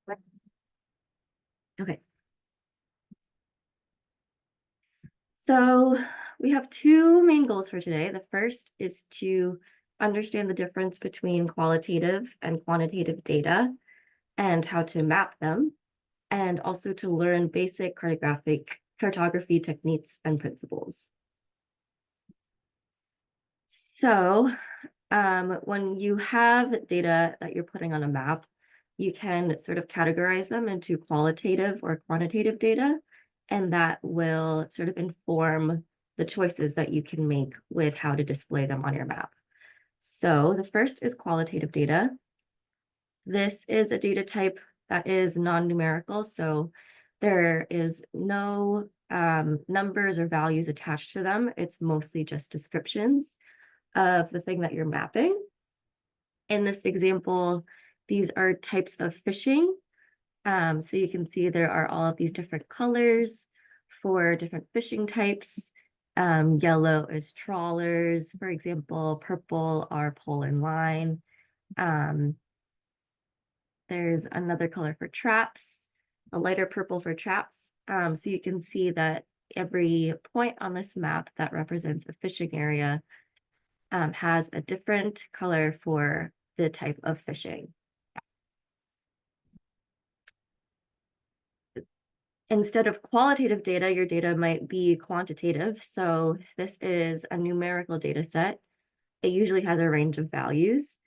Okay. So we have two main goals for today. The first is to understand the difference between qualitative and quantitative data and how to map them, and also to learn basic cartography techniques and principles. So when you have data that you're putting on a map, you can sort of categorize them into qualitative or quantitative data, and that will sort of inform the choices that you can make with how to display them on your map. So the first is qualitative data. This is a data type that is non-numerical, so there is no numbers or values attached to them. It's mostly just descriptions of the thing that you're mapping. In this example, these are types of fishing. So you can see there are all of these different colors for different fishing types. Yellow is trawlers, for example. Purple are pole and line. There's another color for traps, a lighter purple for traps. So you can see that every point on this map that represents a fishing area has a different color for the type of fishing. Instead of qualitative data, your data might be quantitative. So this is a numerical data set. It usually has a range of values.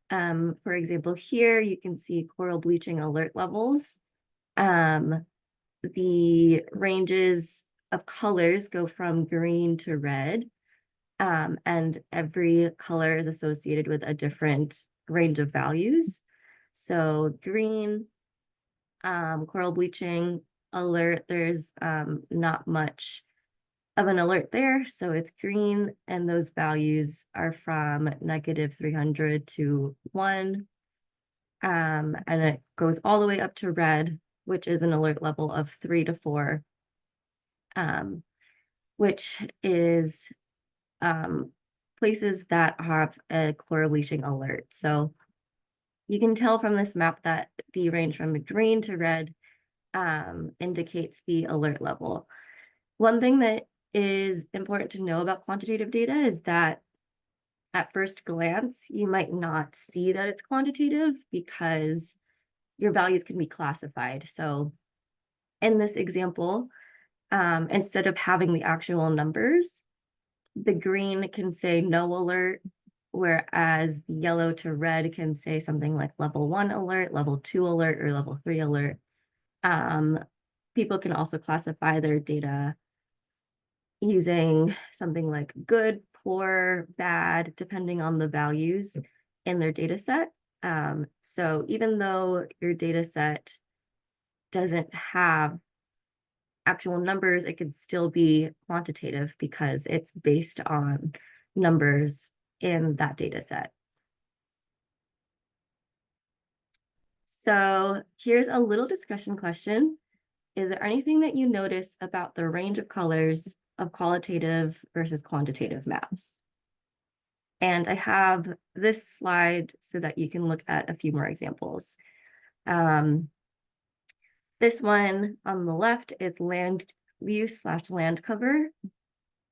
For example, here you can see coral bleaching alert levels. The ranges of colors go from green to red, and every color is associated with a different range of values. So green, coral bleaching alert, there's not much of an alert there, so it's green, and those values are from -300 to 1. And it goes all the way up to red, which is an alert level of 3 to 4, which is places that have a coral bleaching alert. So you can tell from this map that the range from green to red indicates the alert level. One thing that is important to know about quantitative data is that at first glance, you might not see that it's quantitative because your values can be classified. So in this example, instead of having the actual numbers, the green can say no alert, whereas the yellow to red can say something like level 1 alert, level 2 alert, or level 3 alert. People can also classify their data using something like good, poor, bad, depending on the values in their data set. So even though your data set doesn't have actual numbers, it could still be quantitative because it's based on numbers in that data set. So here's a little discussion question. Is there anything that you notice about the range of colors of qualitative versus quantitative maps? And I have this slide so that you can look at a few more examples. This one on the left is land use / land cover.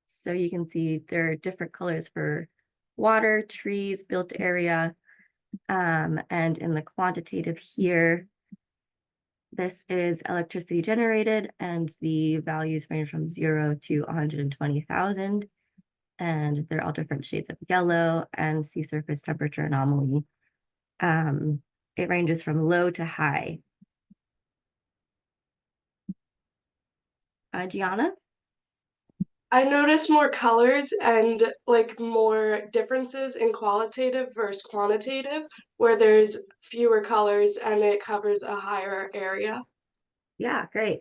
So you can see there are different colors for water, trees, built area. And in the quantitative here, this is electricity generated, and the values range from 0 to 120,000. And they're all different shades of yellow, and sea surface temperature anomaly. It ranges from low to high. Gianna? I noticed more colors and like more differences in qualitative versus quantitative, where there's fewer colors and it covers a higher area. Yeah, great.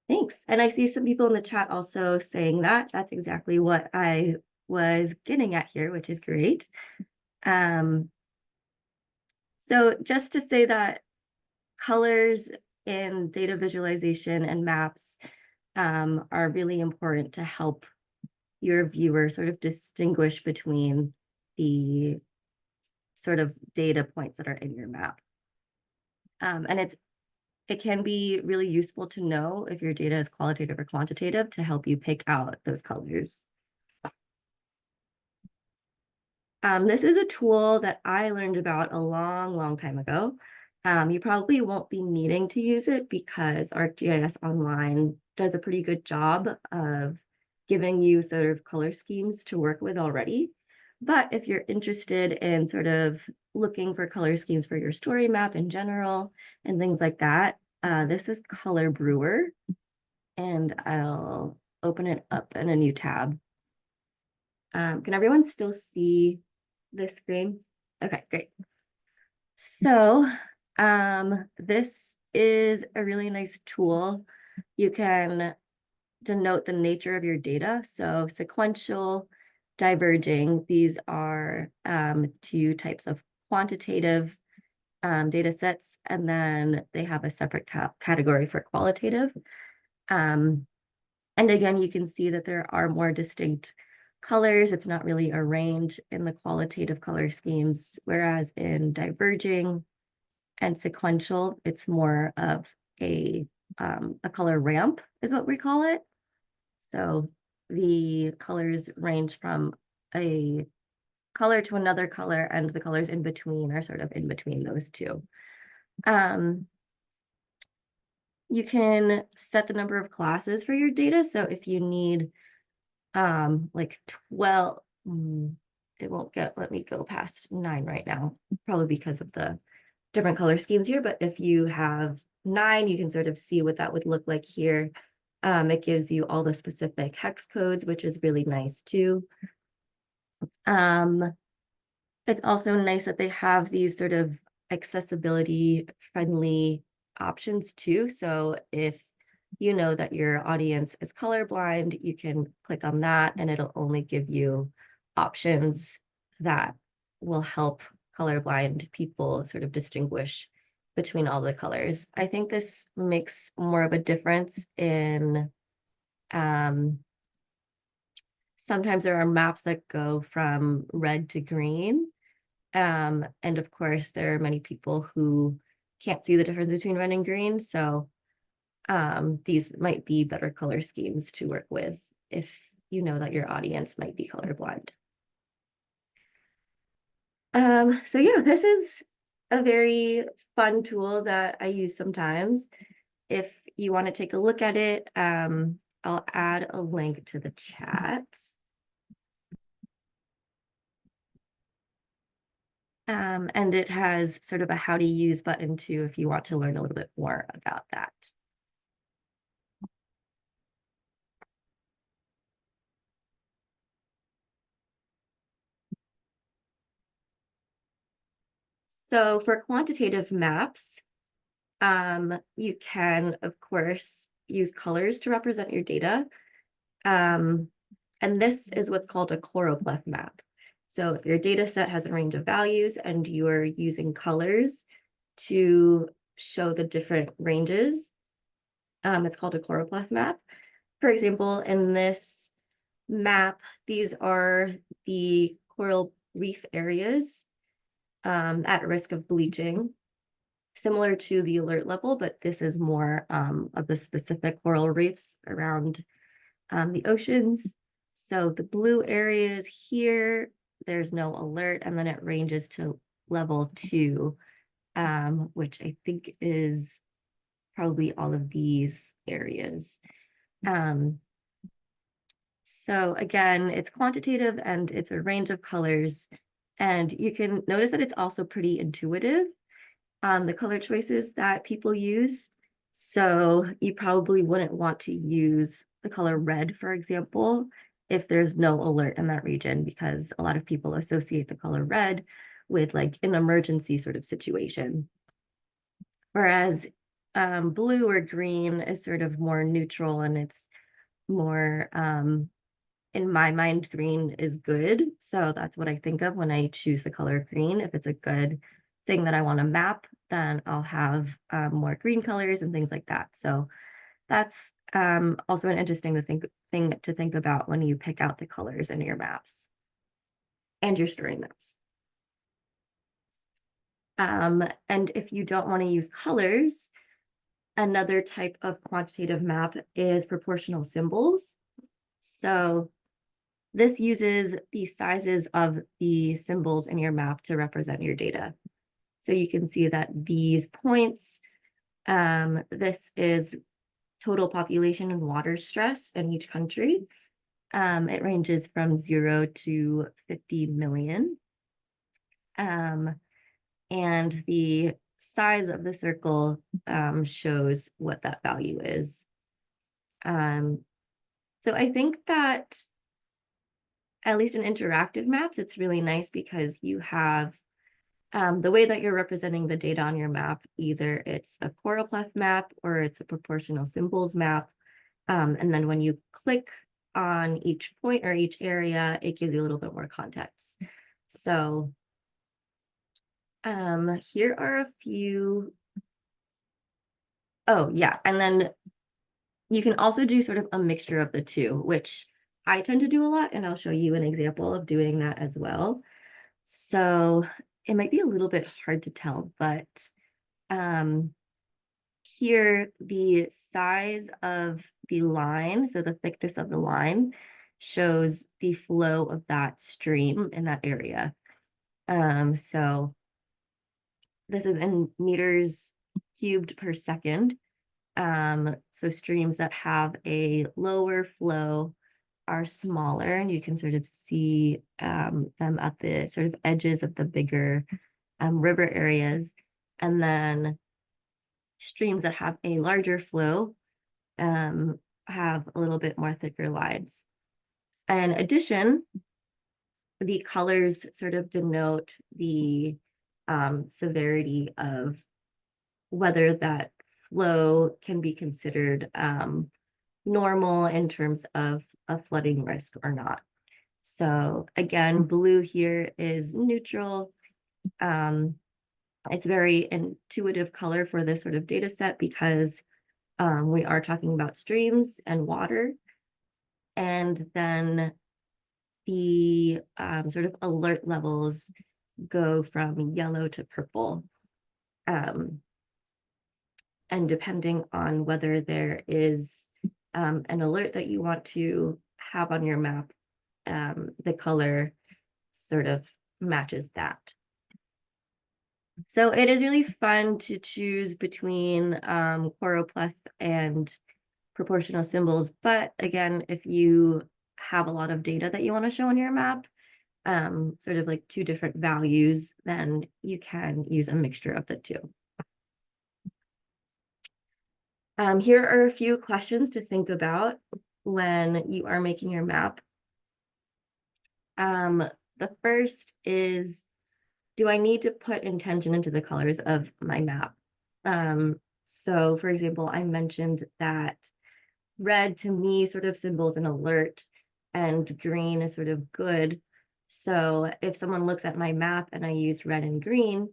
Thanks. And I see some people in the chat also saying that. That's exactly what I was getting at here, which is great. So just to say that colors in data visualization and maps are really important to help your viewer sort of distinguish between the sort of data points that are in your map. And it can be really useful to know if your data is qualitative or quantitative to help you pick out those colors. This is a tool that I learned about a long time ago. You probably won't be needing to use it because ArcGIS Online does a pretty good job of giving you sort of color schemes to work with already. But if you're interested in sort of looking for color schemes for your story map in general and things like that, this is Color Brewer, and I'll open it up in a new tab. Can everyone still see this screen? Okay, great. So this is a really nice tool. You can denote the nature of your data. So sequential, diverging, these are two types of quantitative data sets, and then they have a separate category for qualitative. And again, you can see that there are more distinct colors. It's not really a range in the qualitative color schemes, whereas in diverging and sequential, it's more of a color ramp is what we call it. So the colors range from a color to another color, and the colors in between are sort of in between those two. You can set the number of classes for your data. So if you need like 12, it won't let me go past 9 right now, probably because of the different color schemes here. But if you have 9, you can sort of see what that would look like here. It gives you all the specific hex codes, which is really nice too. It's also nice that they have these sort of accessibility friendly options too. So if you know that your audience is colorblind, you can click on that and it'll only give you options that will help colorblind people sort of distinguish between all the colors. I think this makes more of a difference in sometimes there are maps that go from red to green. And of course, there are many people who can't see the difference between red and green. So these might be better color schemes to work with if you know that your audience might be colorblind. So yeah, this is a very fun tool that I use sometimes. If you want to take a look at it, I'll add a link to the chat. And it has sort of a how to use button too, if you want to learn a little bit more about that. So for quantitative maps, you can, of course, use colors to represent your data. And this is what's called a choropleth map. So if your data set has a range of values and you're using colors to show the different ranges, it's called a choropleth map. For example, in this map, these are the coral reef areas at risk of bleaching, similar to the alert level, but this is more of the specific coral reefs around the oceans. So the blue areas here, there's no alert, and then it ranges to level 2, which I think is probably all of these areas. So again, it's quantitative and it's a range of colors. And you can notice that it's also pretty intuitive, the color choices that people use. So you probably wouldn't want to use the color red, for example, if there's no alert in that region, because a lot of people associate the color red with like an emergency sort of situation. Whereas blue or green is sort of more neutral and it's more in my mind, green is good. So that's what I think of when I choose the color green. If it's a good thing that I want to map, then I'll have more green colors and things like that. So that's also an interesting thing to think about when you pick out the colors in your maps and your story maps. And if you don't want to use colors, another type of quantitative map is proportional symbols. So this uses the sizes of the symbols in your map to represent your data. So you can see that these points, this is total population and water stress in each country. It ranges from 0 to 50 million. And the size of the circle shows what that value is. So I think that at least in interactive maps, it's really nice because you have the way that you're representing the data on your map, either it's a choropleth map or it's a proportional symbols map. And then when you click on each point or each area, it gives you a little bit more context. So here are a few. Oh, yeah. And then you can also do sort of a mixture of the two, which I tend to do a lot, and I'll show you an example of doing that as well. So it might be a little bit hard to tell, but here the size of the line, so the thickness of the line, shows the flow of that stream in that area. So this is in meters cubed per second. So streams that have a lower flow are smaller, and you can sort of see them at the sort of edges of the bigger river areas. And then streams that have a larger flow have a little bit more thicker lines. In addition, the colors sort of denote the severity of whether that flow can be considered normal in terms of a flooding risk or not. So again, blue here is neutral. It's very intuitive color for this sort of data set because we are talking about streams and water. And then the sort of alert levels go from yellow to purple. And depending on whether there is an alert that you want to have on your map, the color sort of matches that. So it is really fun to choose between choropleth and proportional symbols. But again, if you have a lot of data that you want to show on your map, sort of like two different values, then you can use a mixture of the two. Here are a few questions to think about when you are making your map. The first is, do I need to put intention into the colors of my map? So for example, I mentioned that red to me sort of symbols an alert and green is sort of good. So if someone looks at my map and I use red and green,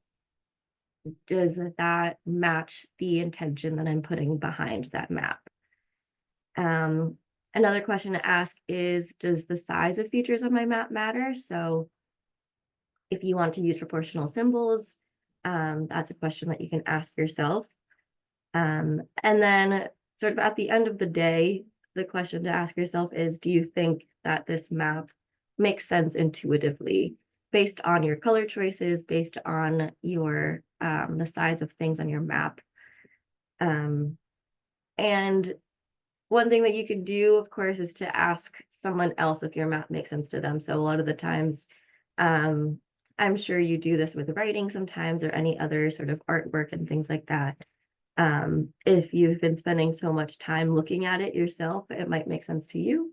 does that match the intention that I'm putting behind that map? Another question to ask is, does the size of features on my map matter? So if you want to use proportional symbols, that's a question that you can ask yourself. And then sort of at the end of the day, the question to ask yourself is, do you think that this map makes sense intuitively based on your color choices, based on your the size of things on your map? And one thing that you could do, of course, is to ask someone else if your map makes sense to them. So a lot of the times, I'm sure you do this with writing sometimes or any other sort of artwork and things like that. If you've been spending so much time looking at it yourself, it might make sense to you.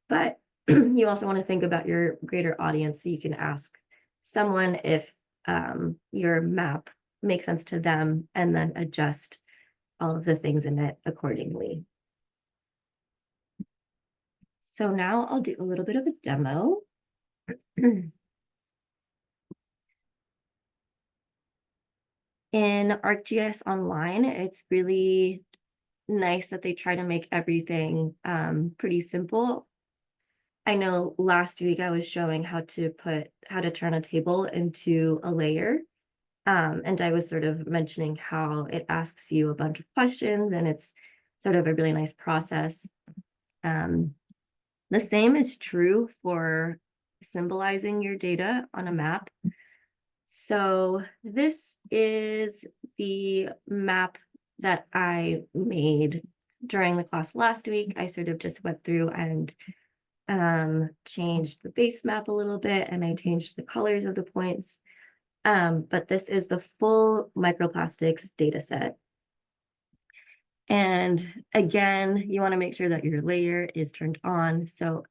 But you also want to think about your greater audience, so you can ask someone if your map makes sense to them and then adjust all of the things in it accordingly. So now I'll do a little bit of a demo. In ArcGIS Online, it's really nice that they try to make everything pretty simple. I know last week I was showing how to turn a table into a layer. And I was sort of mentioning how it asks you a bunch of questions and it's sort of a really nice process. The same is true for symbolizing your data on a map. So this is the map that I made during the class last week. I sort of just went through and changed the base map a little bit, and I changed the colors of the points. But this is the full microplastics data set. And again, you want to make sure that your layer is turned on. So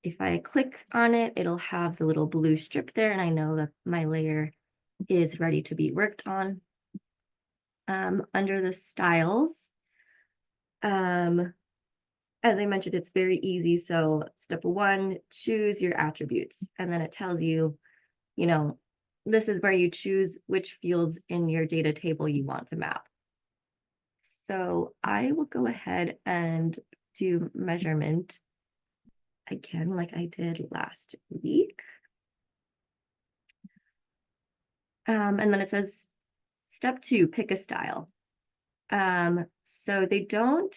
if I click on it, it'll have the little blue strip there, and I know that my layer is ready to be worked on. Under the styles, as I mentioned, it's very easy. So step 1, choose your attributes, and then it tells you, you know, this is where you choose which fields in your data table you want to map. So I will go ahead and do measurement again, like I did last week. And then it says step 2, pick a style. So they don't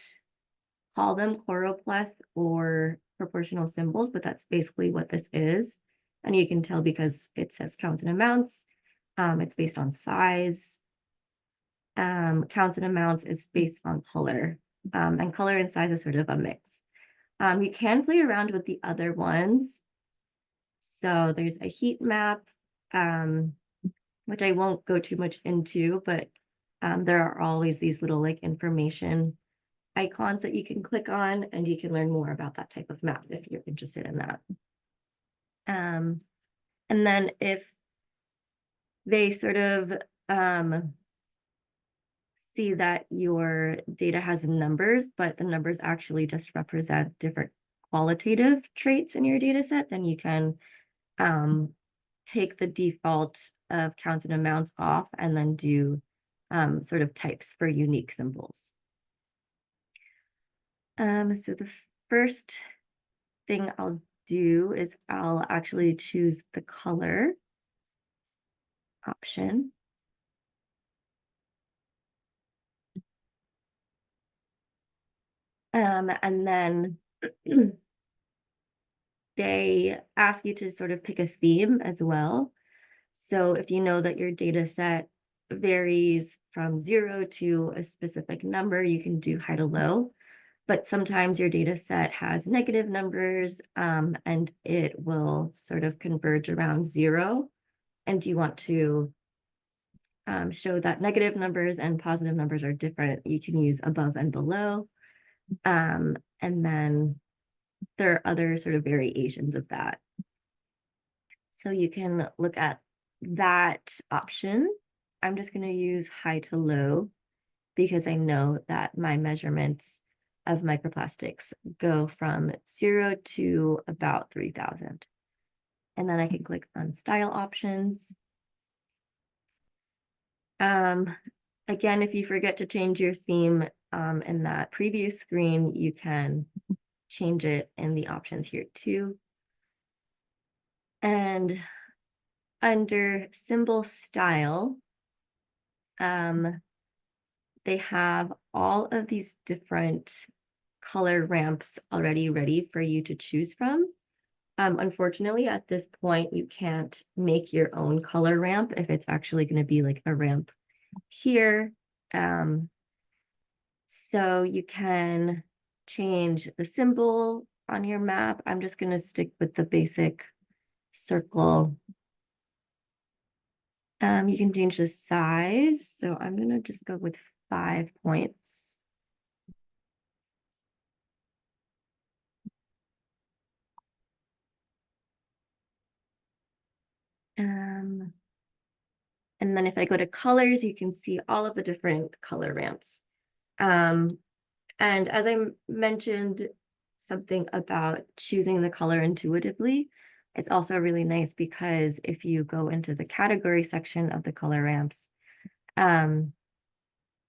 call them choropleth or proportional symbols, but that's basically what this is. And you can tell because it says counts and amounts. It's based on size. Counts and amounts is based on color. And color and size is sort of a mix. You can play around with the other ones. So there's a heat map, which I won't go too much into, but there are always these little like information icons that you can click on, and you can learn more about that type of map if you're interested in that. And then if they sort of see that your data has numbers, but the numbers actually just represent different qualitative traits in your data set, then you can take the default of counts and amounts off and then do sort of types for unique symbols. So the first thing I'll do is I'll actually choose the color option. And then they ask you to sort of pick a theme as well. So if you know that your data set varies from 0 to a specific number, you can do high to low. But sometimes your data set has negative numbers and it will sort of converge around 0. And you want to show that negative numbers and positive numbers are different. You can use above and below. And then there are other sort of variations of that. So you can look at that option. I'm just going to use high to low because I know that my measurements of microplastics go from 0 to about 3,000. And then I can click on style options. Again, if you forget to change your theme in that previous screen, you can change it in the options here too. And under symbol style, they have all of these different color ramps already ready for you to choose from. Unfortunately, at this point, you can't make your own color ramp if it's actually going to be like a ramp here. So you can change the symbol on your map. I'm just going to stick with the basic circle. You can change the size. So I'm going to just go with 5 points. And then if I go to colors, you can see all of the different color ramps. And as I mentioned something about choosing the color intuitively, it's also really nice because if you go into the category section of the color ramps,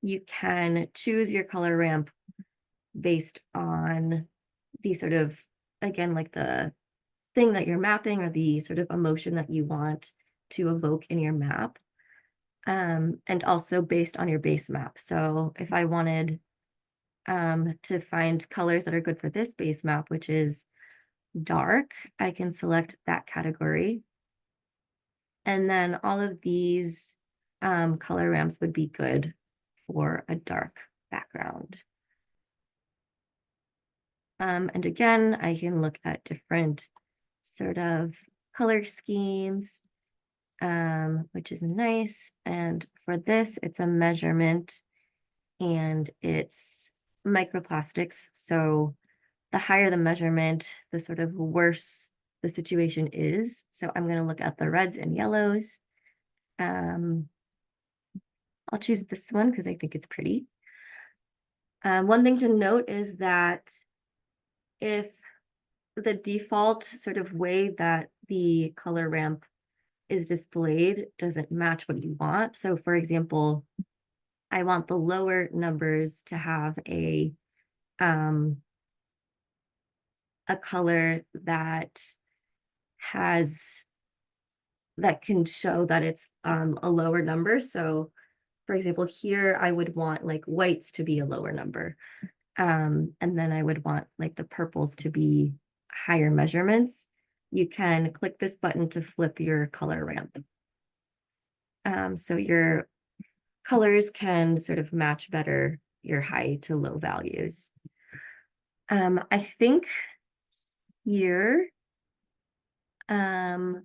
you can choose your color ramp based on the sort of, again, like the thing that you're mapping or the sort of emotion that you want to evoke in your map. And also based on your base map. So if I wanted to find colors that are good for this base map, which is dark, I can select that category. And then all of these color ramps would be good for a dark background. And again, I can look at different sort of color schemes, which is nice. And for this, it's a measurement and it's microplastics. So the higher the measurement, the sort of worse the situation is. So I'm going to look at the reds and yellows. I'll choose this one because I think it's pretty. One thing to note is that if the default sort of way that the color ramp is displayed doesn't match what you want. So for example, I want the lower numbers to have a color that can show that it's a lower number. So for example, here I would want like whites to be a lower number. And then I would want like the purples to be higher measurements. You can click this button to flip your color ramp. So your colors can sort of match better your high to low values. I think here, I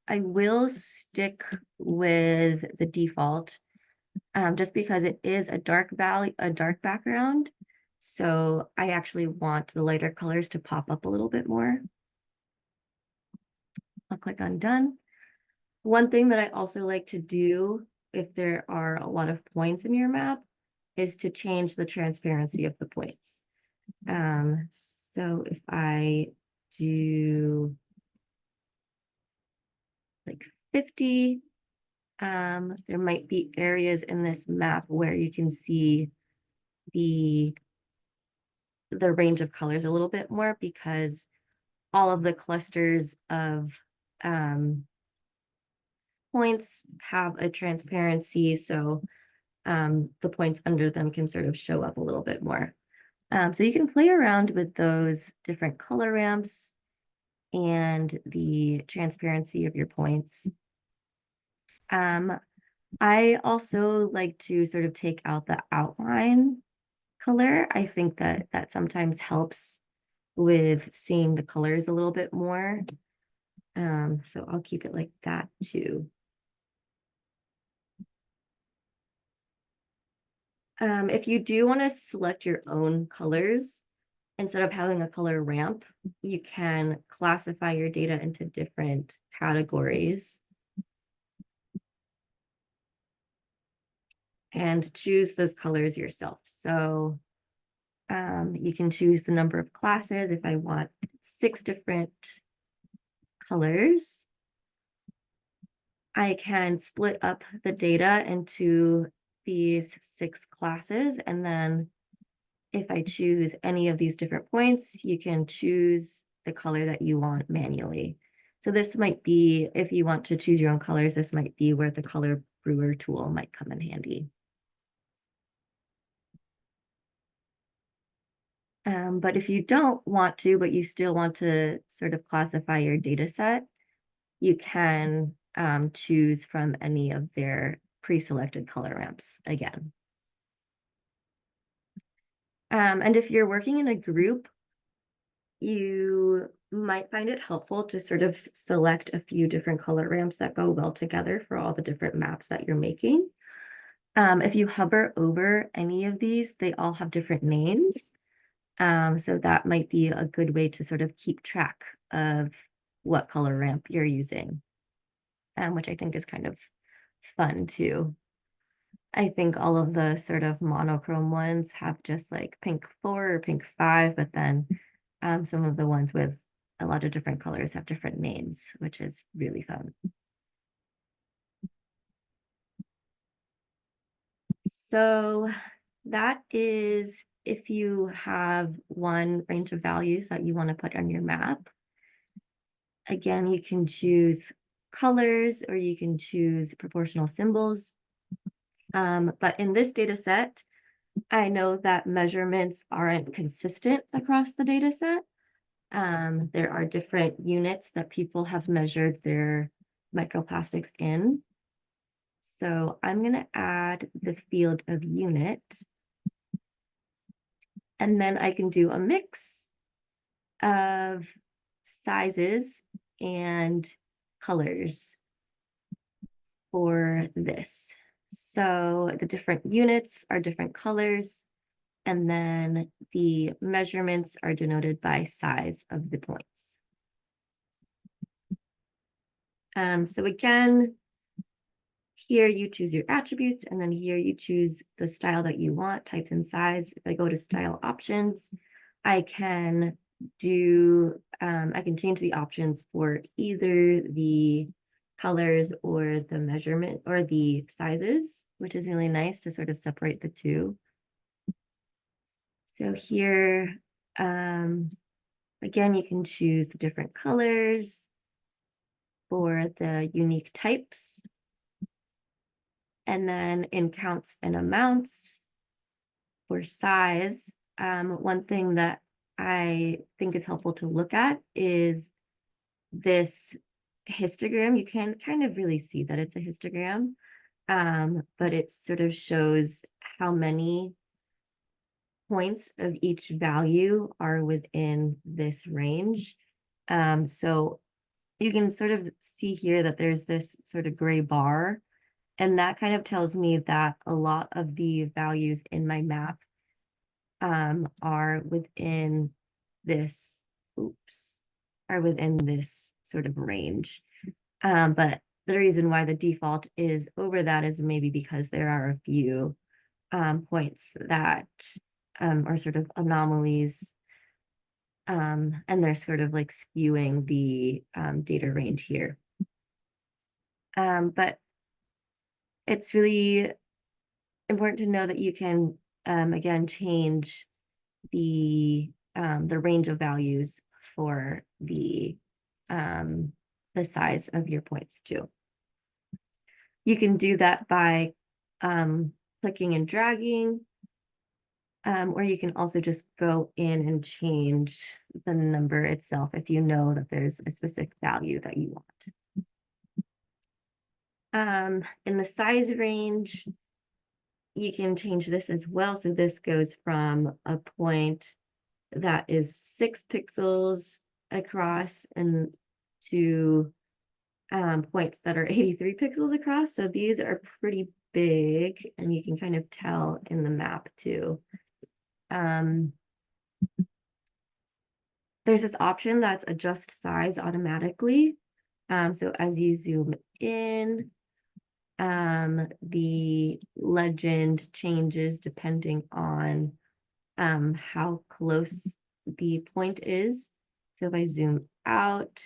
will stick with the default just because it is a dark background. So I actually want the lighter colors to pop up a little bit more. I'll click on done. One thing that I also like to do if there are a lot of points in your map is to change the transparency of the points. So if I do like 50, there might be areas in this map where you can see the range of colors a little bit more because all of the clusters of points have a transparency, so the points under them can sort of show up a little bit more. So you can play around with those different color ramps and the transparency of your points. I also like to sort of take out the outline color. I think that that sometimes helps with seeing the colors a little bit more. So I'll keep it like that too. If you do want to select your own colors, instead of having a color ramp, you can classify your data into different categories and choose those colors yourself. So you can choose the number of classes. If I want 6 different colors, I can split up the data into these 6 classes. And then if I choose any of these different points, you can choose the color that you want manually. So this might be, if you want to choose your own colors, this might be where the color brewer tool might come in handy. But if you don't want to, but you still want to sort of classify your data set, you can choose from any of their pre-selected color ramps again. And if you're working in a group, you might find it helpful to sort of select a few different color ramps that go well together for all the different maps that you're making. If you hover over any of these, they all have different names. So that might be a good way to sort of keep track of what color ramp you're using, which I think is kind of fun too. I think all of the sort of monochrome ones have just like pink 4 or pink 5, but then some of the ones with a lot of different colors have different names, which is really fun. So that is if you have one range of values that you want to put on your map. Again, you can choose colors, or you can choose proportional symbols. But in this data set, I know that measurements aren't consistent across the data set. There are different units that people have measured their microplastics in. So I'm going to add the field of unit. And then I can do a mix of sizes and colors for this. So the different units are different colors, and then the measurements are denoted by size of the points. So again, here you choose your attributes, and then here you choose the style that you want, types and size. If I go to style options, I can I can change the options for either the colors or the measurement or the sizes, which is really nice to sort of separate the two. So here, again, you can choose the different colors for the unique types. And then in counts and amounts for size, one thing that I think is helpful to look at is this histogram. You can kind of really see that it's a histogram, but it sort of shows how many points of each value are within this range. So you can sort of see here that there's this sort of gray bar, and that kind of tells me that a lot of the values in my map are within this, are within this sort of range. But the reason why the default is over that is maybe because there are a few points that are sort of anomalies, and they're sort of like skewing the data range here. But it's really important to know that you can, again, change the range of values for the size of your points too. You can do that by clicking and dragging, or you can also just go in and change the number itself if you know that there's a specific value that you want. In the size range, you can change this as well. So this goes from a point that is 6 pixels across and to points that are 83 pixels across. So these are pretty big, and you can kind of tell in the map too. There's this option that's adjust size automatically. So as you zoom in, the legend changes depending on how close the point is. So if I zoom out,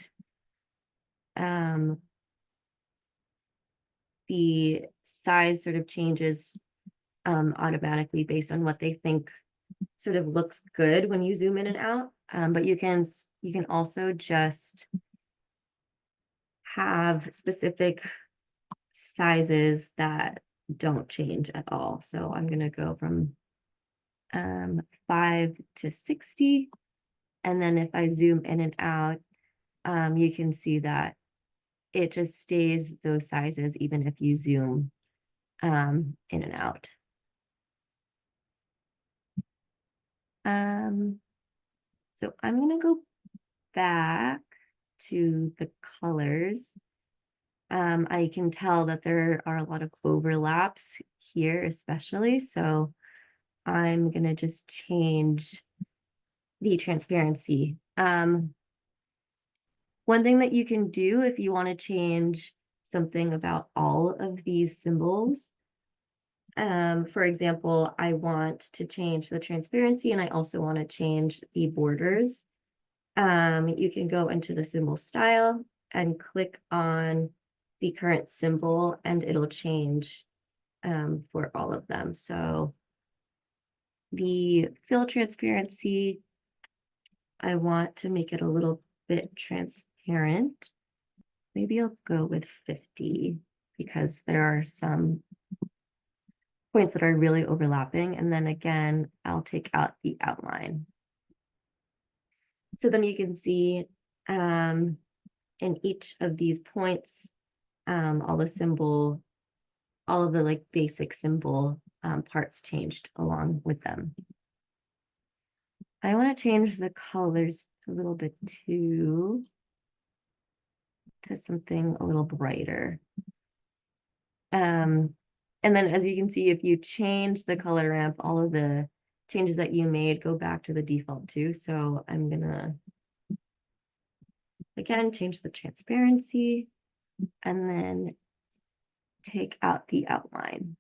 the size sort of changes automatically based on what they think sort of looks good when you zoom in and out. But you can also just have specific sizes that don't change at all. So I'm going to go from 5 to 60. And then if I zoom in and out, you can see that it just stays those sizes even if you zoom in and out. So I'm going to go back to the colors. I can tell that there are a lot of overlaps here, especially. So I'm going to just change the transparency. One thing that you can do if you want to change something about all of these symbols, for example, I want to change the transparency and I also want to change the borders. You can go into the symbol style and click on the current symbol and it'll change for all of them. So the fill transparency, I want to make it a little bit transparent. maybe I'll go with 50 because there are some points that are really overlapping. And then again, I'll take out the outline. So then you can see in each of these points, all of the like basic symbol parts changed along with them. I want to change the colors a little bit to something a little brighter. And then as you can see, if you change the color ramp, all of the changes that you made go back to the default too. So I'm gonna, again, change the transparency and then take out the outline.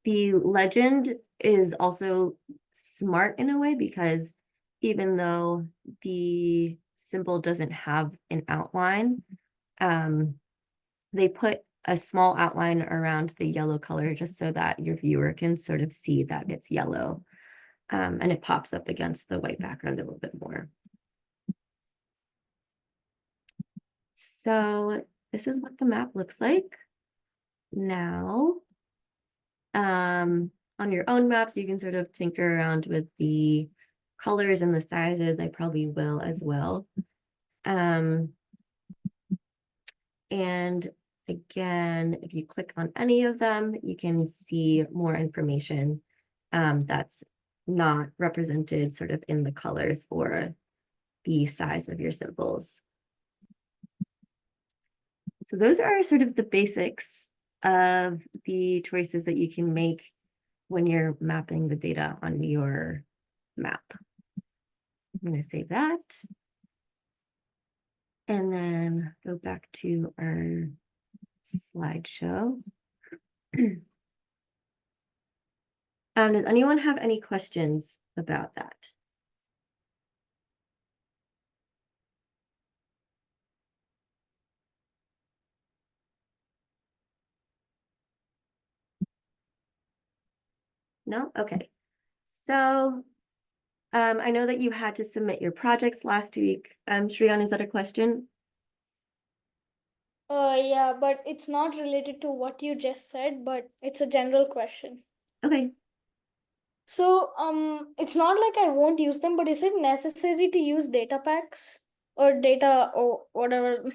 The legend is also smart in a way because even though the symbol doesn't have an outline, they put a small outline around the yellow color just so that your viewer can sort of see that it's yellow. And it pops up against the white background a little bit more. So this is what the map looks like. Now, on your own maps, you can sort of tinker around with the colors and the sizes. I probably will as well. And again, if you click on any of them, you can see more information that's not represented sort of in the colors or the size of your symbols. So those are sort of the basics of the choices that you can make when you're mapping the data on your map. I'm going to save that. And then go back to our slideshow. Does anyone have any questions about that? No? Okay. So I know that you had to submit your projects last week. Shreyan, is that a question? Yeah, but it's not related to what you just said, but it's a general question. Okay. So, it's not like I won't use them, but is it necessary to use data packs or data or whatever?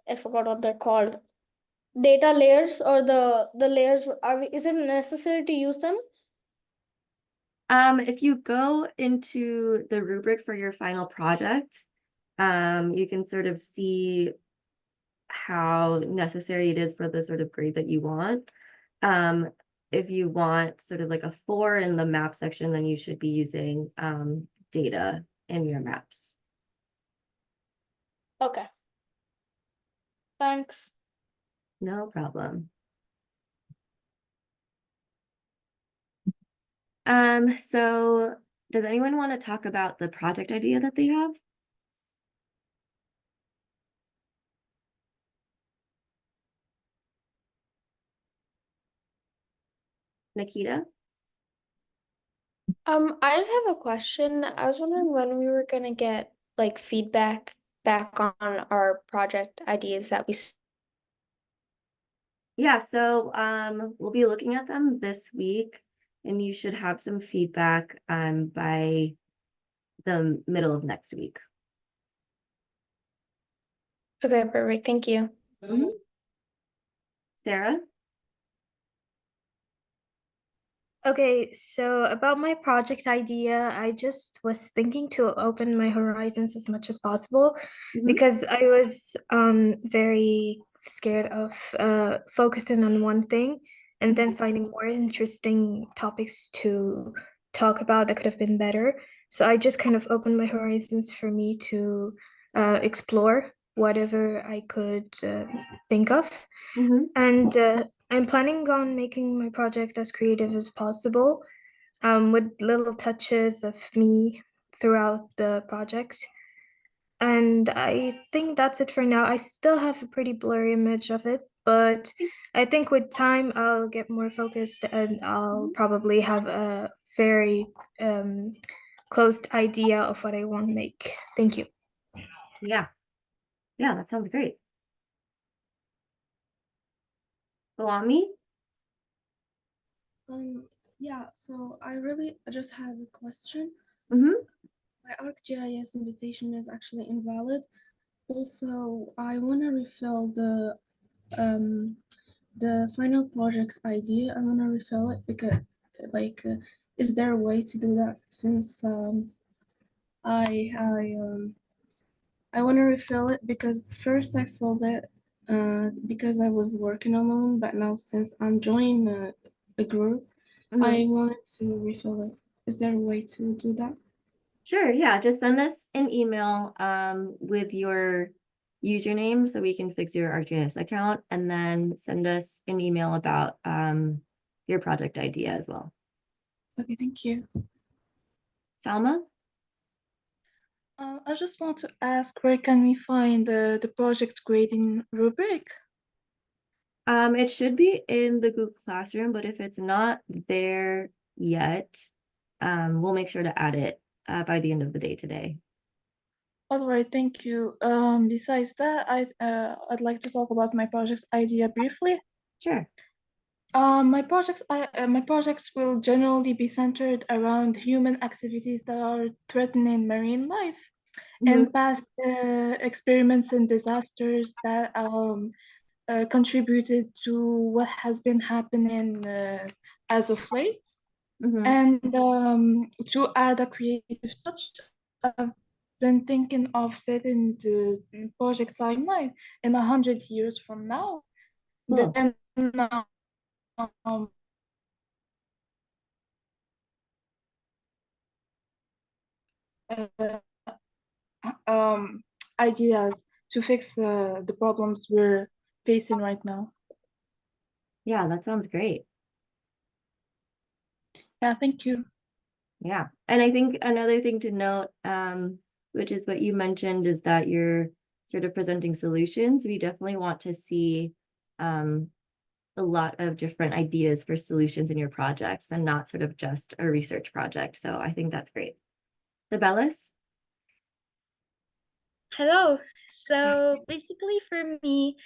I forgot what they're called. Data layers or the layers is it necessary to use them? If you go into the rubric for your final project, you can sort of see how necessary it is for the sort of grade that you want. If you want sort of like a 4 in the map section, then you should be using data in your maps. Okay. Thanks. No problem. So does anyone want to talk about the project idea that they have? Nikita? I just have a question. I was wondering when we were gonna get like feedback back on our project ideas that we Yeah, so we'll be looking at them this week and you should have some feedback by the middle of next week. Okay, perfect. Thank you. Sarah? Okay, so about my project idea, I just was thinking to open my horizons as much as possible because I was very scared of focusing on one thing and then finding more interesting topics to talk about that could have been better. So I just kind of opened my horizons for me to explore whatever I could think of. And I'm planning on making my project as creative as possible, with little touches of me throughout the project. And I think that's it for now. I still have a pretty blurry image of it, but I think with time I'll get more focused and I'll probably have a very closed idea of what I want to make. Thank you. Yeah. Yeah, that sounds great. Salami? Yeah, so I just had a question. Mm-hmm. My ArcGIS invitation is actually invalid. Also, I want to refill the final project's ID. I want to refill it because, is there a way to do that? Since I want to refill it because first I filled it because I was working alone, but now since I'm joining a group, I wanted to refill it. Is there a way to do that? Sure, yeah, just send us an email with your username so we can fix your ArcGIS account, and then send us an email about your project idea as well. Okay, thank you. Salma? I just want to ask, where can we find the project grading rubric? It should be in the Google Classroom, but if it's not there yet, we'll make sure to add it by the end of the day today. All right, thank you. Besides that, I'd like to talk about my project idea briefly. Sure. My projects will generally be centered around human activities that are threatening marine life and past experiments and disasters that contributed to what has been happening as of late. And to add a creative touch, I've been thinking of setting the project timeline in 100 years from now. Cool. Then uh, ideas to fix the problems we're facing right now. Yeah, that sounds great. Yeah, thank you. Yeah, and I think another thing to note, which is what you mentioned, is that you're sort of presenting solutions. We definitely want to see a lot of different ideas for solutions in your projects and not sort of just a research project. So I think that's great. Sabellis? Hello. So basically for me,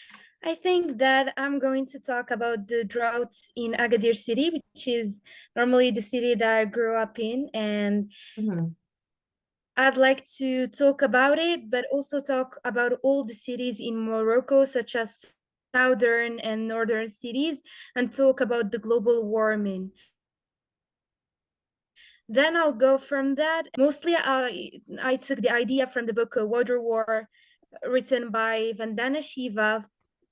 I think that I'm going to talk about the drought in Agadir City, which is normally the city that I grew up in. And I'd like to talk about it, but also talk about all the cities in Morocco, such as southern and northern cities, and talk about the global warming. Then I'll go from that. Mostly I took the idea from the book Water War, written by Vandana Shiva.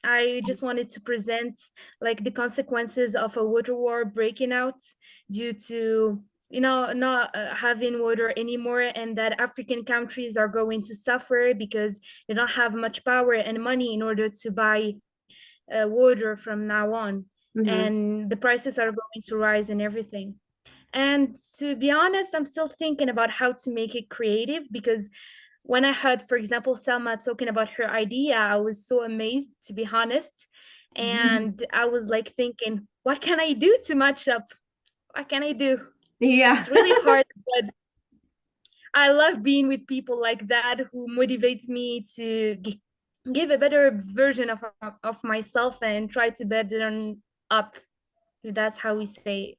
I just wanted to present like the consequences of a water war breaking out due to not having water anymore, and that African countries are going to suffer because they don't have much power and money in order to buy water from now on, and the prices are going to rise and everything. And to be honest, I'm still thinking about how to make it creative, because when I heard, for example, Selma talking about her idea, I was so amazed, to be honest. And I was like thinking, what can I do to match up? What can I do? Yeah. It's really hard, but I love being with people like that who motivate me to give a better version of myself and try to better up, if that's how we say it.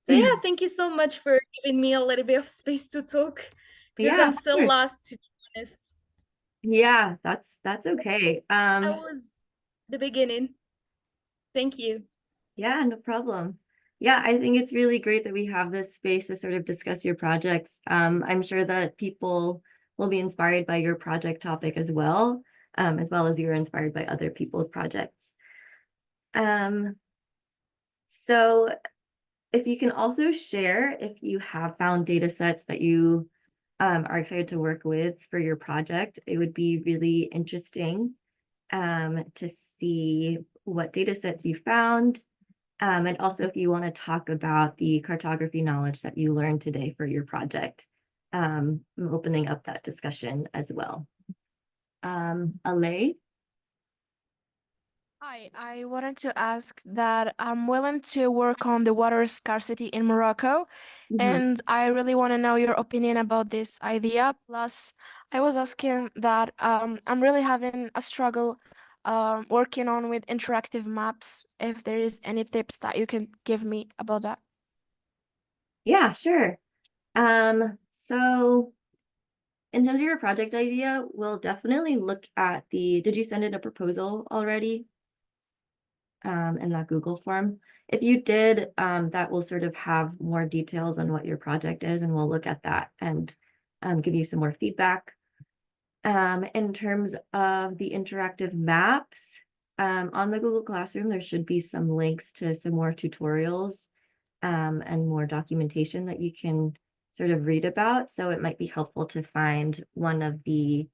So yeah, thank you so much for giving me a little bit of space to talk, because Yeah, I'm of still course. lost, to be honest. Yeah, that's okay. That was the beginning. Thank you. Yeah, no problem. Yeah, I think it's really great that we have this space to sort of discuss your projects. I'm sure that people will be inspired by your project topic as well as you're inspired by other people's projects. So if you can also share if you have found data sets that you are excited to work with for your project, it would be really interesting to see what data sets you found. And also if you want to talk about the cartography knowledge that you learned today for your project, I'm opening up that discussion as well. Alay? Hi, I wanted to ask that I'm willing to work on the water scarcity in Morocco, and I really want to know your opinion about this idea. Plus, I was asking that I'm really having a struggle working on with interactive maps, if there is any tips that you can give me about that. Yeah, sure. So in terms of your project idea, we'll definitely look at did you send in a proposal already? In that Google form? If you did, that will sort of have more details on what your project is, and we'll look at that and give you some more feedback. In terms of the interactive maps, on the Google Classroom, there should be some links to some more tutorials and more documentation that you can sort of read about. So it might be helpful to find one of the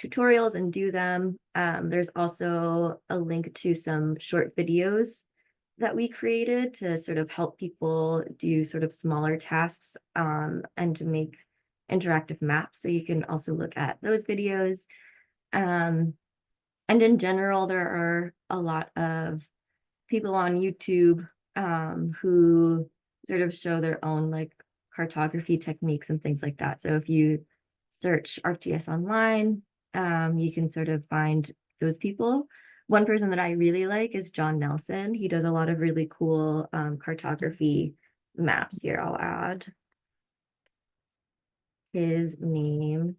tutorials and do them. There's also a link to some short videos that we created to sort of help people do sort of smaller tasks and to make interactive maps. So you can also look at those videos. And in general, there are a lot of people on YouTube who sort of show their own like cartography techniques and things like that. So if you search ArcGIS online, you can sort of find those people. One person that I really like is John Nelson. He does a lot of really cool cartography maps. Here, I'll add his name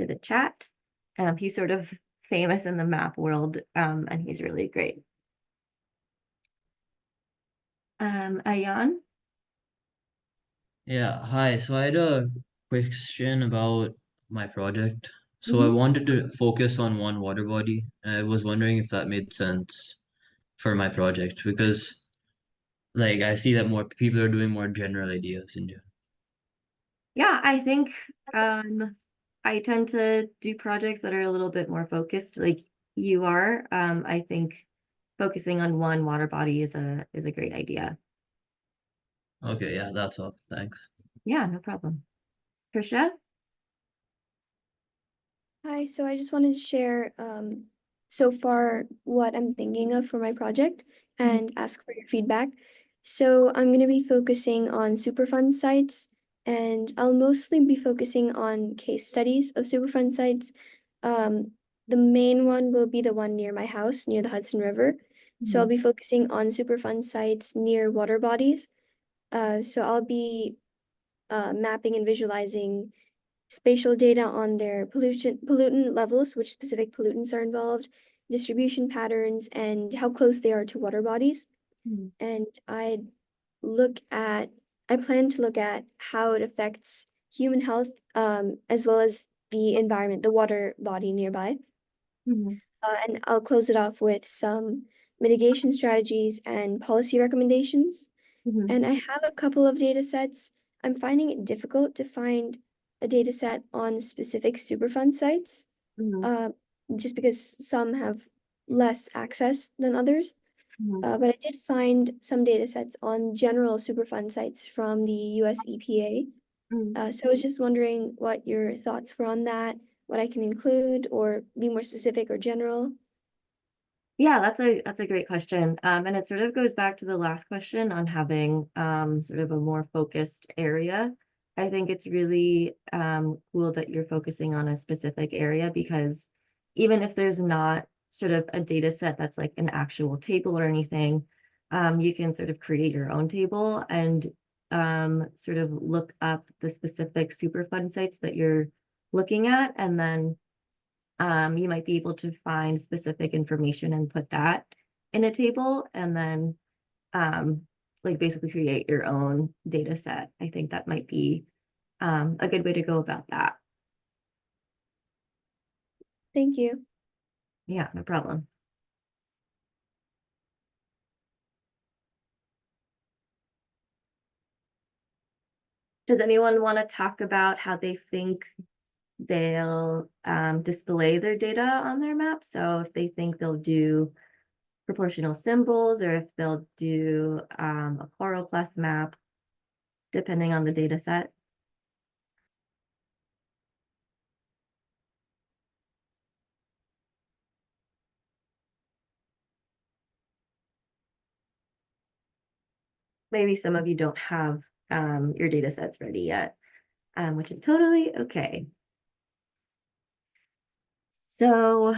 to the chat. He's sort of famous in the map world, and he's really great. Ayan? Yeah, hi. So I had a question about my project. So I wanted to focus on one water body, and I was wondering if that made sense for my project because like I see that more people are doing more general ideas in general. Yeah, I think I tend to do projects that are a little bit more focused like you are. I think focusing on one water body is a great idea. Okay, yeah, that's all. Thanks. Yeah, no problem. Trisha? Hi, so I just wanted to share so far what I'm thinking of for my project and ask for your feedback. So I'm going to be focusing on Superfund sites, and I'll mostly be focusing on case studies of Superfund sites. Um, the main one will be the one near my house, near the Hudson River. So I'll be focusing on Superfund sites near water bodies. So I'll be mapping and visualizing spatial data on their pollutant levels, which specific pollutants are involved, distribution patterns, and how close they are to water bodies. And I plan to look at how it affects human health, as well as the environment, the water body nearby. And I'll close it off with some mitigation strategies and policy recommendations. And I have a couple of data sets. I'm finding it difficult to find a data set on specific Superfund sites, just because some have less access than others. But I did find some data sets on general Superfund sites from the US EPA. So I was just wondering what your thoughts were on that, what I can include, or be more specific or general. Yeah, that's a great question. And it sort of goes back to the last question on having sort of a more focused area. I think it's really cool that you're focusing on a specific area because even if there's not sort of a data set that's like an actual table or anything, you can sort of create your own table and sort of look up the specific Superfund sites that you're looking at, and then you might be able to find specific information and put that in a table and then like basically create your own data set. I think that might be a good way to go about that. Thank you. Yeah, no problem. Does anyone want to talk about how they think they'll display their data on their map? So if they think they'll do proportional symbols or if they'll do a choropleth map, depending on the data set. maybe some of you don't have your data sets ready yet, which is totally okay. So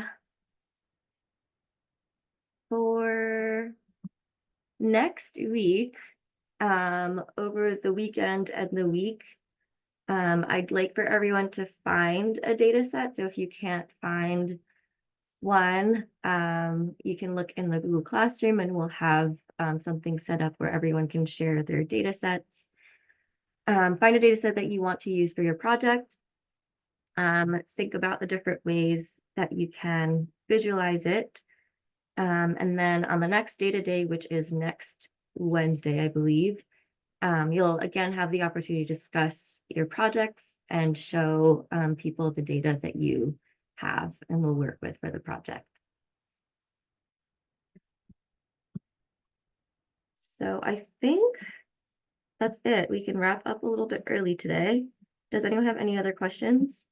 for next week, over the weekend and the week, I'd like for everyone to find a data set. So if you can't find one, you can look in the Google Classroom and we'll have something set up where everyone can share their data sets. Find a data set that you want to use for your project. Think about the different ways that you can visualize it. And then on the next data day, which is next Wednesday, I believe, you'll again have the opportunity to discuss your projects and show people the data that you have and will work with for the project. So I think that's it. We can wrap up a little bit early today. Does anyone have any other questions?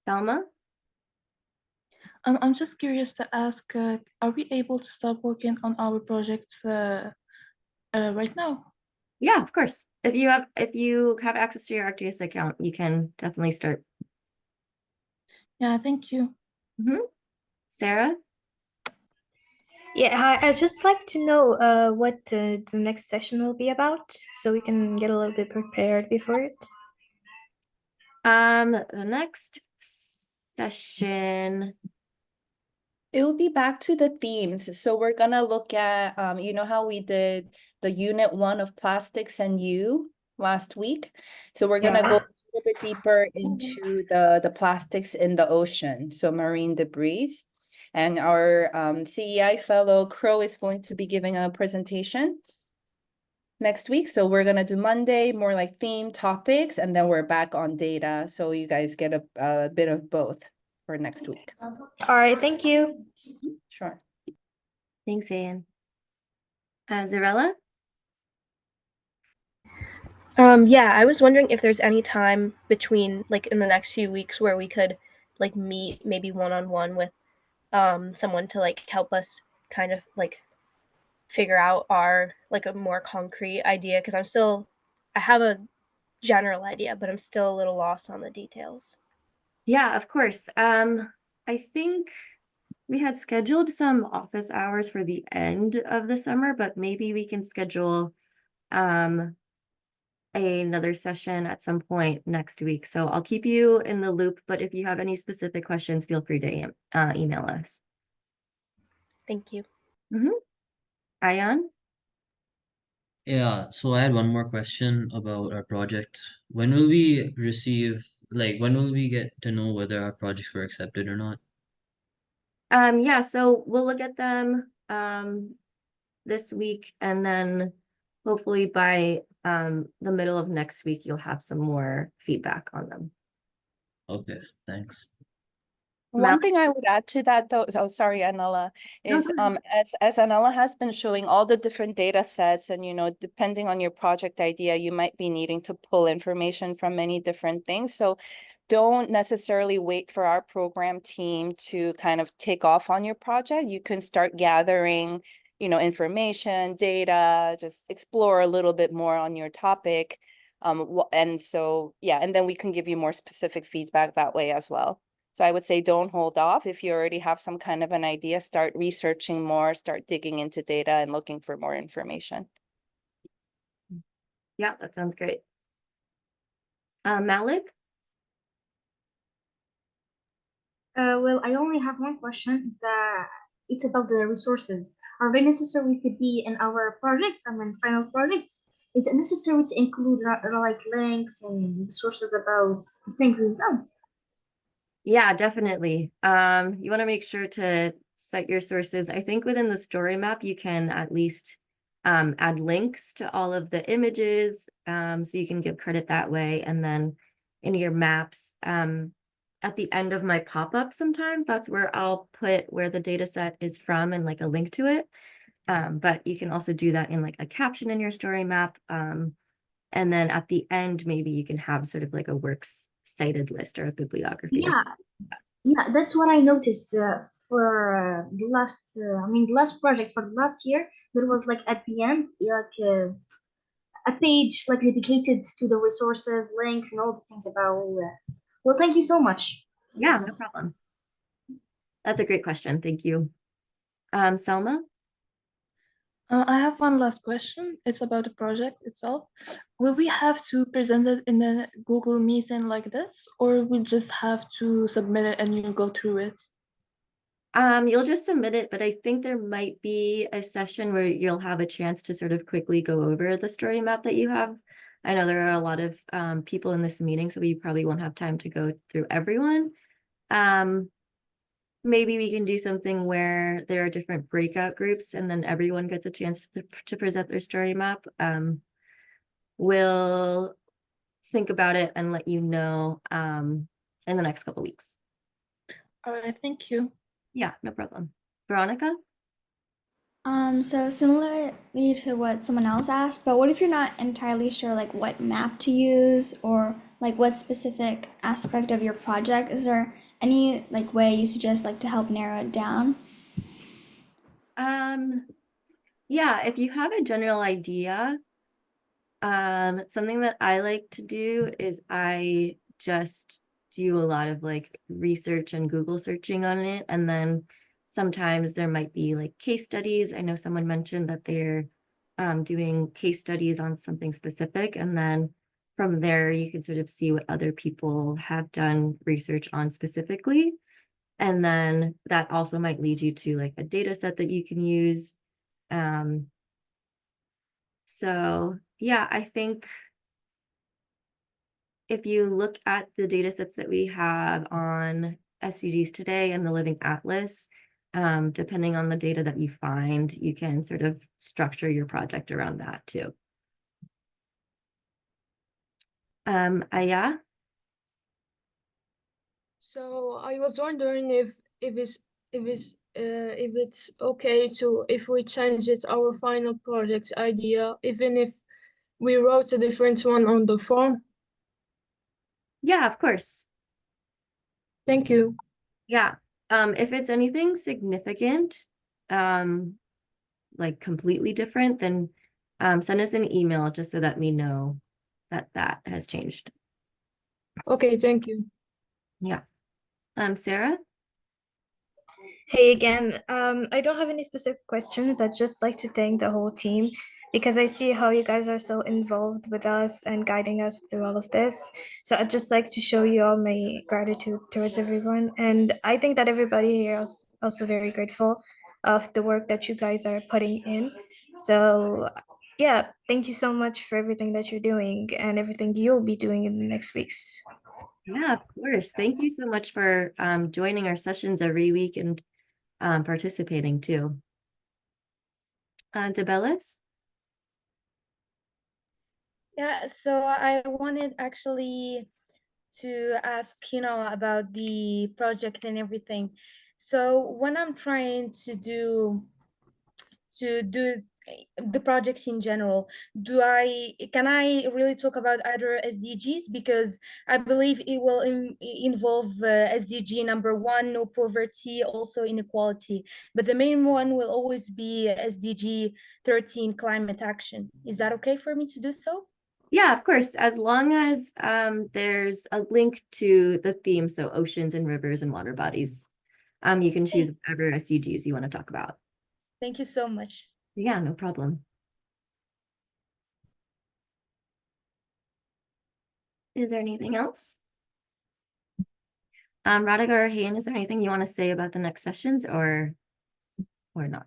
Salma? I'm just curious to ask, are we able to start working on our projects right now? Yeah, of course. If you have access to your ArcGIS account, you can definitely start. Yeah, thank you. Sarah? Yeah, I'd just like to know what the next session will be about, so we can get a little bit prepared before it. The next session. It will be back to the themes. So we're gonna look at, you know how we did the unit 1 of plastics and you last week? So we're gonna go a little bit deeper into the plastics in the ocean, so marine debris. And our CEI fellow Crow is going to be giving a presentation next week. So we're gonna do Monday, more like theme topics, and then we're back on data. So you guys get a bit of both for next week. All right, thank you. Sure. Thanks, Ian. Zarella? Yeah, I was wondering if there's any time between, like, in the next few weeks where we could, like, meet maybe one-on-one with someone to, like, help us kind of, like, figure out our, like, a more concrete idea, because I have a general idea, but I'm still a little lost on the details. Yeah, of course. I think we had scheduled some office hours for the end of the summer, but maybe we can schedule another session at some point next week. So I'll keep you in the loop, but if you have any specific questions, feel free to email us. Thank you. Ayan? Yeah, so I had one more question about our project. When will we when will we get to know whether our projects were accepted or not? Yeah, so we'll look at them this week, and then hopefully by the middle of next week, you'll have some more feedback on them. Okay, thanks. One thing I would add to that though, sorry, Anela, is as Anela has been showing all the different data sets, and depending on your project idea, you might be needing to pull information from many different things. So don't necessarily wait for our program team to kind of take off on your project. You can start gathering, information, data, just explore a little bit more on your topic. And so, yeah, and then we can give you more specific feedback that way as well. So I would say don't hold off. If you already have some kind of an idea, start researching more, start digging into data and looking for more information. Yeah, that sounds great. Malik? Well, I only have one question. Is that it's about the resources. Are they necessary to be in our projects and then final projects? Is it necessary to include like links and resources about the things we've done? Yeah, definitely. You want to make sure to cite your sources. I think within the story map, you can at least add links to all of the images, so you can give credit that way. And then in your maps, at the end of my pop-up sometimes, that's where I'll put where the data set is from and like a link to it. But you can also do that in like a caption in your story map. And then at the end, maybe you can have sort of like a works cited list or a bibliography. Yeah, that's what I noticed for the last, the last project for the last year. There was like at the end, like a page like dedicated to the resources, links, and all the things about. Well, thank you so much. Yeah, no problem. That's a great question. Thank you. Selma? I have one last question. It's about the project itself. Will we have to present it in a Google meeting like this, or we just have to submit it and you go through it? You'll just submit it, but I think there might be a session where you'll have a chance to sort of quickly go over the story map that you have. I know there are a lot of people in this meeting, so we probably won't have time to go through everyone. Maybe we can do something where there are different breakout groups and then everyone gets a chance to present their story map. We'll think about it and let you know in the next couple weeks. All right, thank you. Yeah, no problem. Veronica? So similarly to what someone else asked, but what if you're not entirely sure like what map to use or like what specific aspect of your project? Is there any like way you suggest like to help narrow it down? Yeah, if you have a general idea, something that I like to do is I just do a lot of like research and Google searching on it. And then sometimes there might be like case studies. I know someone mentioned that they're doing case studies on something specific. And then from there, you can sort of see what other people have done research on specifically. And then that also might lead you to like a data set that you can use. So yeah, I think if you look at the data sets that we have on SDGs today and the Living Atlas, depending on the data that you find, you can sort of structure your project around that too. Aya? So I was wondering if it's okay to if we change it our final project idea, even if we wrote a different one on the form. Yeah, of course. Thank you. Yeah. If it's anything significant, like completely different, then send us an email just so that we know that that has changed. Okay, thank you. Yeah. Sarah? Hey again. I don't have any specific questions. I'd just like to thank the whole team because I see how you guys are so involved with us and guiding us through all of this. So I'd just like to show you all my gratitude towards everyone. And I think that everybody here is also very grateful of the work that you guys are putting in. So yeah, thank you so much for everything that you're doing and everything you'll be doing in the next weeks. Yeah, of course. Thank you so much for joining our sessions every week and participating too. Debellis? Yeah, so I wanted actually to ask, about the project and everything. So when I'm trying to do the project in general, can I really talk about other SDGs? Because I believe it will involve SDG number 1, no poverty, also inequality. But the main one will always be SDG 13, climate action. Is that okay for me to do so? Yeah, of course, as long as there's a link to the theme, so oceans and rivers and water bodies. You can choose whatever SDGs you want to talk about. Thank you so much. Yeah, no problem. Is there anything else? Radhika or Hayan, is there anything you want to say about the next sessions or not?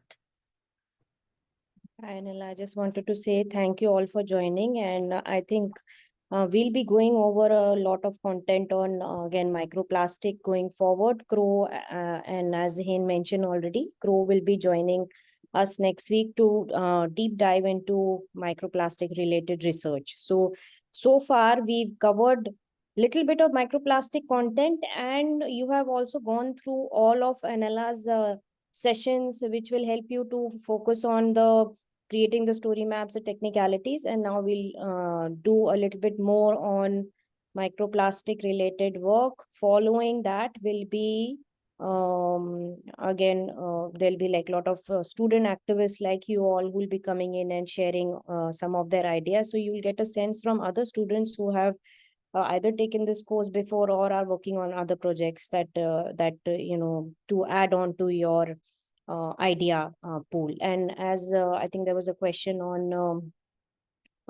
Hi, Anil. I just wanted to say thank you all for joining. And I think we'll be going over a lot of content on, again, microplastic going forward. Crow, and as Hain mentioned already, Crow will be joining us next week to deep dive into microplastic related research. So far, we've covered little bit of microplastic content, and you have also gone through all of Anela's sessions, which will help you to focus on the creating the story maps, the technicalities, and now we'll do a little bit more on microplastic related work. Following that will be again there'll be like a lot of student activists like you all who will be coming in and sharing some of their ideas, so you'll get a sense from other students who have either taken this course before or are working on other projects that you know, to add on to your idea pool. And as I think there was a question on